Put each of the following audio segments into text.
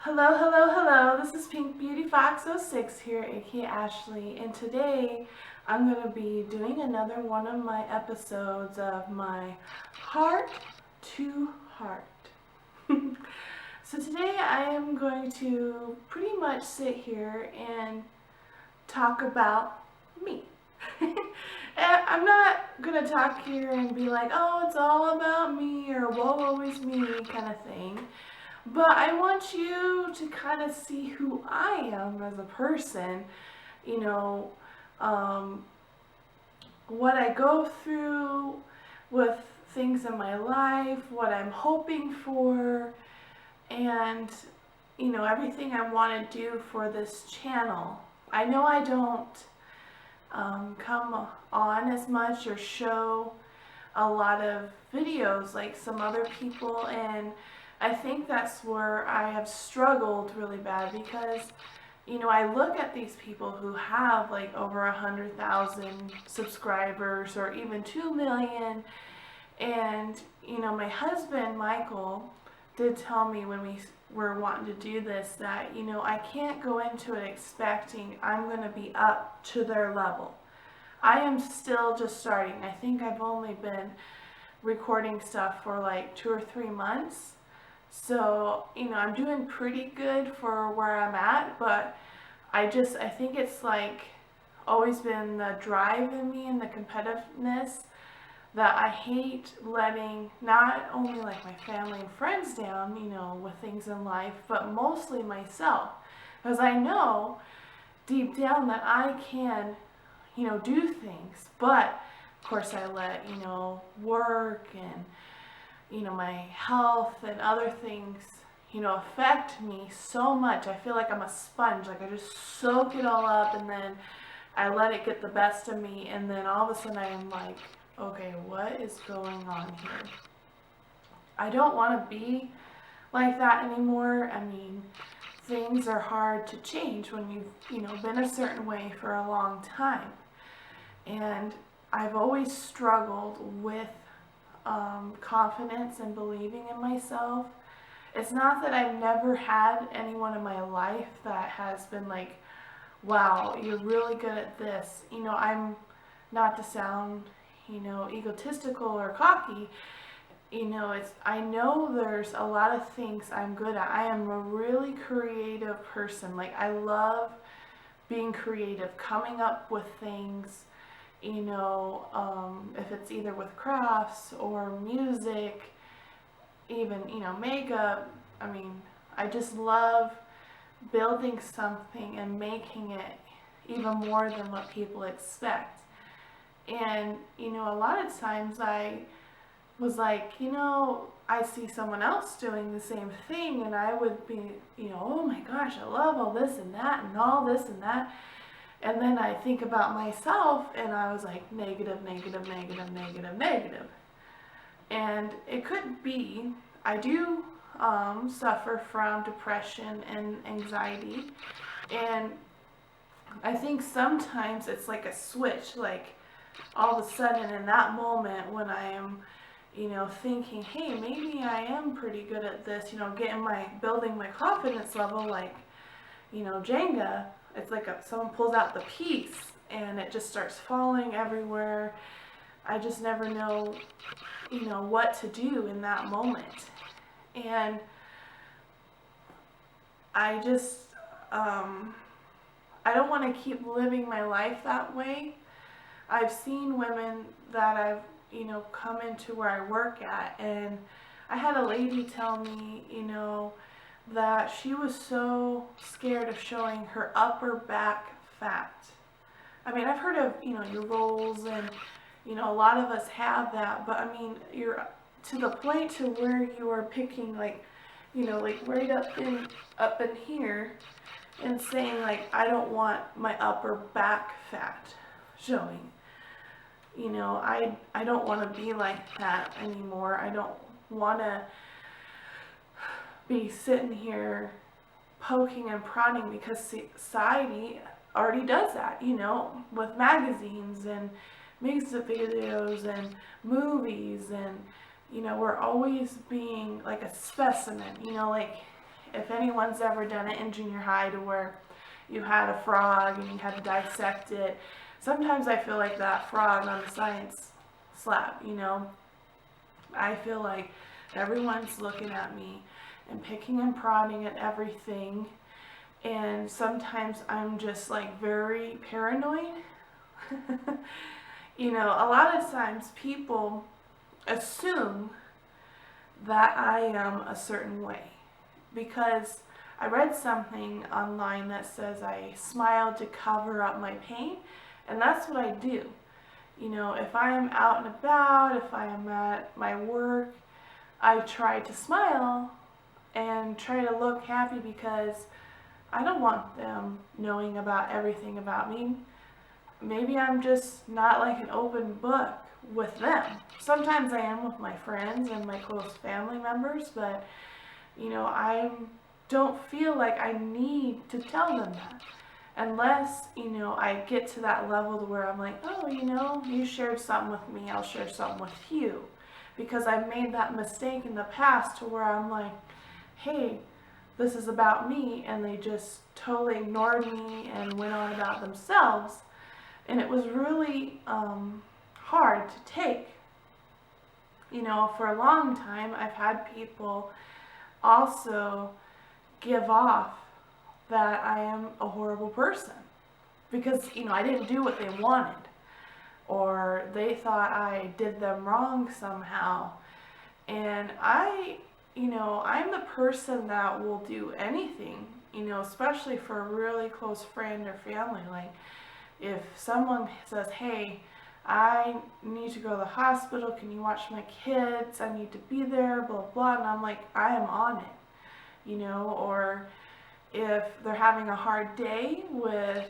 Hello, hello, hello. This is Pink Beauty Fox 06 here, aka Ashley, and today I'm going to be doing another one of my episodes of my Heart to Heart. So today I am going to pretty much sit here and talk about me. And I'm not going to talk here and be like, oh, it's all about me or woe is me kind of thing. But I want you to kind of see who I am as a person, you know, um, what I go through with things in my life, what I'm hoping for, and, everything I want to do for this channel. I know I don't come on as much or show a lot of videos like some other people, and I think that's where I have struggled really bad because, I look at these people who have like over 100,000 subscribers or even 2 million, and, my husband, Michael, did tell me when we were wanting to do this that, I can't go into it expecting I'm going to be up to their level. I am still just starting. I think I've only been recording stuff for like 2 or 3 months. So, I'm doing pretty good for where I'm at, but I think it's like always been the drive in me and the competitiveness that I hate letting not only like my family and friends down, with things in life, but mostly myself. Because I know deep down that I can, do things, but of course I let, work and my health and other things, affect me so much. I feel like I'm a sponge. Like I just soak it all up and then I let it get the best of me. And then all of a sudden I am like, okay, what is going on here? I don't want to be like that anymore. I mean, things are hard to change when you've, been a certain way for a long time. And I've always struggled with confidence and believing in myself. It's not that I've never had anyone in my life that has been like, wow, you're really good at this. I'm not to sound, egotistical or cocky. I know there's a lot of things I'm good at. I am a really creative person. Like I love being creative, coming up with things, if it's either with crafts or music, even, makeup. I mean, I just love building something and making it even more than what people expect. And, a lot of times I was like, I see someone else doing the same thing and I would be, oh my gosh, I love all this and that and all this and that. And then I think about myself and I was like negative, negative, negative, negative, negative. And it could be, I do suffer from depression and anxiety. And I think sometimes it's like a switch, like all of a sudden in that moment when I am, thinking, hey, maybe I am pretty good at this, building my confidence level like, Jenga. It's like someone pulls out the piece and it just starts falling everywhere. I just never know, what to do in that moment. And I just, I don't want to keep living my life that way. I've seen women that I've, come into where I work at, and I had a lady tell me, that she was so scared of showing her upper back fat. I mean, I've heard of, your rolls and, a lot of us have that, but I mean, you're to the point to where you are picking like, like right up in here and saying like, I don't want my upper back fat showing. I don't want to be like that anymore. I don't want to be sitting here poking and prodding because society already does that, with magazines and music videos and movies, and we're always being like a specimen, like if anyone's ever done it in junior high to where you had a frog and you had to dissect it, sometimes I feel like that frog on the science slab, you know? I feel like everyone's looking at me and picking and prodding at everything, and sometimes I'm just like very paranoid. You know, a lot of times people assume that I am a certain way because I read something online that says I smile to cover up my pain, and that's what I do. You know, if I am out and about, if I am at my work, I try to smile and try to look happy because I don't want them knowing about everything about me. Maybe I'm just not like an open book with them. Sometimes I am with my friends and my close family members, but you know, I don't feel like I need to tell them that. Unless, you know, I get to that level to where I'm like, oh, you know, you shared something with me, I'll share something with you. Because I've made that mistake in the past to where I'm like, hey, this is about me, and they just totally ignored me and went on about themselves. And it was really hard to take. You know, for a long time, I've had people also give off that I am a horrible person because, you know, I didn't do what they wanted, or they thought I did them wrong somehow. And you know, I'm the person that will do anything, you know, especially for a really close friend or family. Like, if someone says, hey, I need to go to the hospital, can you watch my kids? I need to be there, blah, blah, and I'm like, I am on it, you know. Or if they're having a hard day with,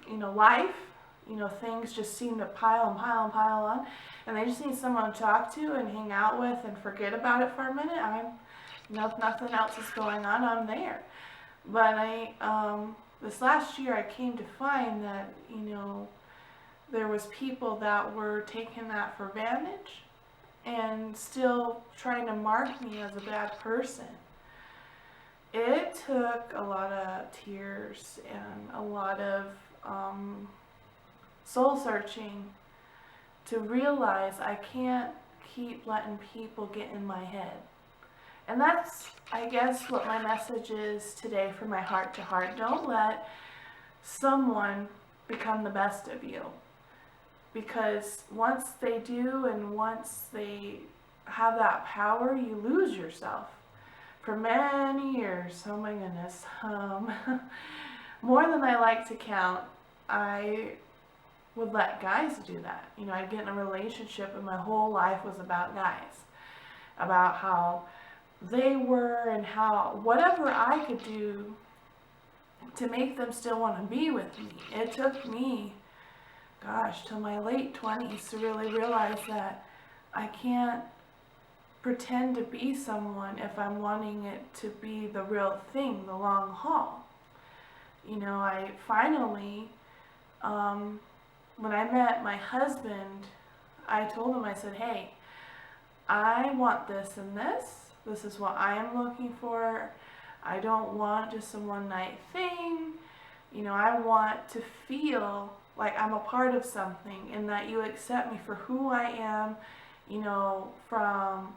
you know, life, you know, things just seem to pile and pile and pile on, and they just need someone to talk to and hang out with and forget about it for a minute. Nothing else is going on, I'm there. But this last year I came to find that, you know, there was people that were taking that for advantage and still trying to mark me as a bad person. It took a lot of tears and a lot of soul searching to realize I can't keep letting people get in my head. And that's, I guess, what my message is today for my heart to heart. Don't let someone become the best of you. Because once they do, and once they have that power, you lose yourself. For many years, oh my goodness, more than I like to count, I would let guys do that. You know, I'd get in a relationship and my whole life was about guys. About how they were and how whatever I could do to make them still want to be with me. It took me, gosh, till my late 20s to really realize that I can't pretend to be someone if I'm wanting it to be the real thing, the long haul. You know, I finally, when I met my husband, I told him, I said, hey, I want this and this. This is what I am looking for. I don't want just a one night thing. You know, I want to feel like I'm a part of something and that you accept me for who I am, you know, from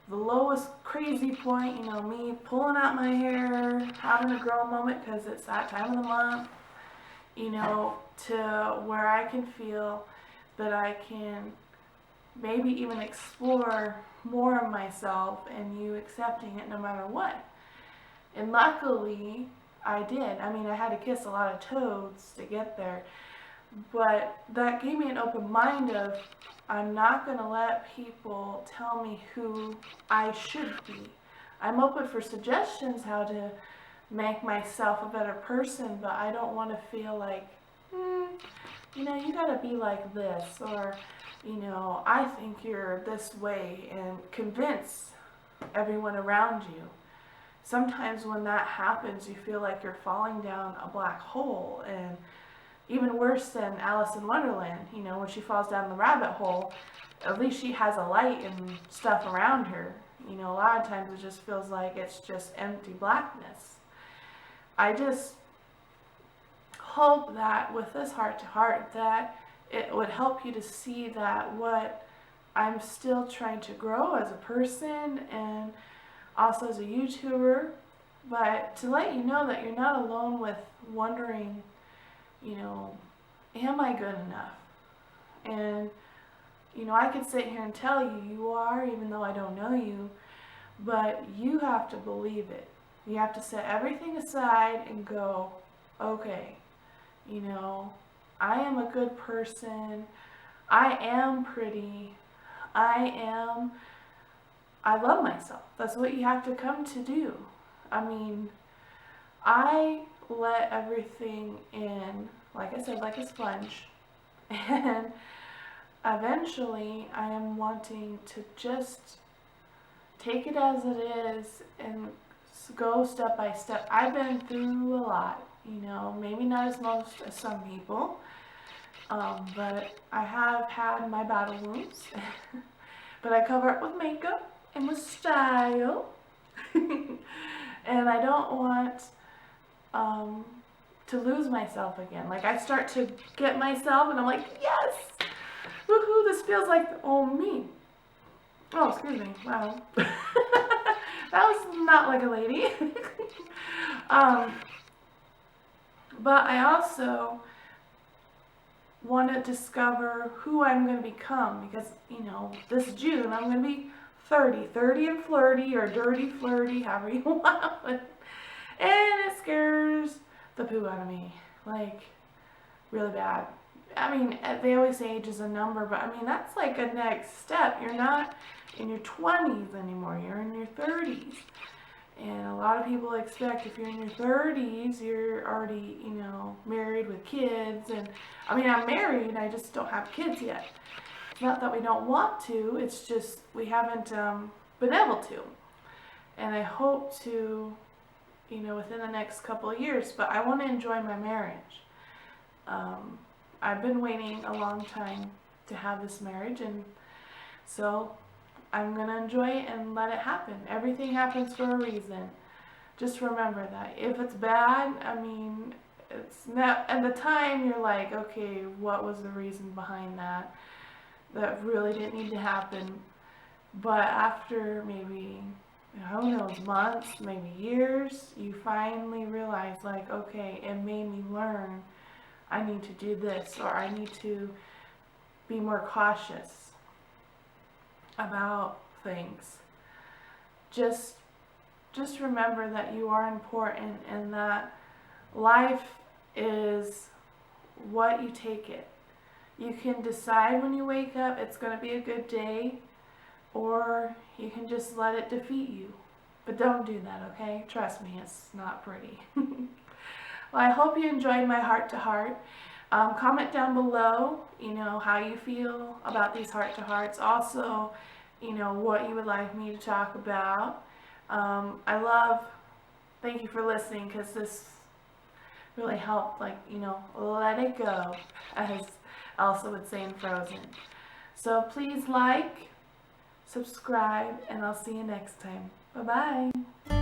the lowest crazy point, you know, me pulling out my hair, having a girl moment because it's that time of the month, you know, to where I can feel that I can maybe even explore more of myself and you accepting it no matter what. And luckily, I did. I mean, I had to kiss a lot of toads to get there, but that gave me an open mind of, I'm not going to let people tell me who I should be. I'm open for suggestions how to make myself a better person, but I don't want to feel like, you know, you got to be like this, or, you know, I think you're this way, and convince everyone around you. Sometimes when that happens, you feel like you're falling down a black hole, and even worse than Alice in Wonderland, you know, when she falls down the rabbit hole, at least she has a light and stuff around her, You know, a lot of times it just feels like it's just empty blackness. I just hope that with this heart to heart that it would help you to see that what I'm still trying to grow as a person and also as a YouTuber, but to let you know that you're not alone with wondering, you know, am I good enough? And, you know, I could sit here and tell you you are, even though I don't know you, but you have to believe it. You have to set everything aside and go, okay, you know, I am a good person. I am pretty. I love myself. That's what you have to come to do. I mean, I let everything in, like I said, like a sponge. And eventually I am wanting to just take it as it is and go step by step. I've been through a lot, you know, maybe not as much as some people, but I have had my battle wounds. But I cover it with makeup and with style. And I don't want to lose myself again. Like I start to get myself and I'm like, yes! Woohoo, this feels like me. Oh, excuse me. Wow. That was not like a lady. But I also want to discover who I'm going to become because, you know, this June I'm going to be 30 and flirty or dirty flirty, however you want it. And it scares the poo out of me, like really bad. I mean, they always say age is a number, but I mean, that's like a next step. You're not in your 20s anymore, you're in your 30s. And a lot of people expect if you're in your 30s, you're already, you know, married with kids. And I mean, I'm married, I just don't have kids yet. It's not that we don't want to, it's just we haven't been able to. And I hope to, you know, within the next couple of years, but I want to enjoy my marriage. I've been waiting a long time to have this marriage, and so I'm going to enjoy it and let it happen. Everything happens for a reason. Just remember that. If it's bad, I mean, it's not, at the time you're like, okay, what was the reason behind that? That really didn't need to happen. But after maybe, who knows, months, maybe years, you finally realize like, okay, it made me learn I need to do this, or I need to be more cautious about things. Just remember that you are important and that life is what you take it. You can decide when you wake up it's going to be a good day, or you can just let it defeat you. But don't do that, okay? Trust me, it's not pretty. Well, I hope you enjoyed my heart to heart. Comment down below, you know, how you feel about these heart to hearts. Also, you know, what you would like me to talk about. Thank you for listening, because this really helped, like, you know, let it go, as Elsa would say in Frozen. So please like, subscribe, and I'll see you next time. Bye-bye.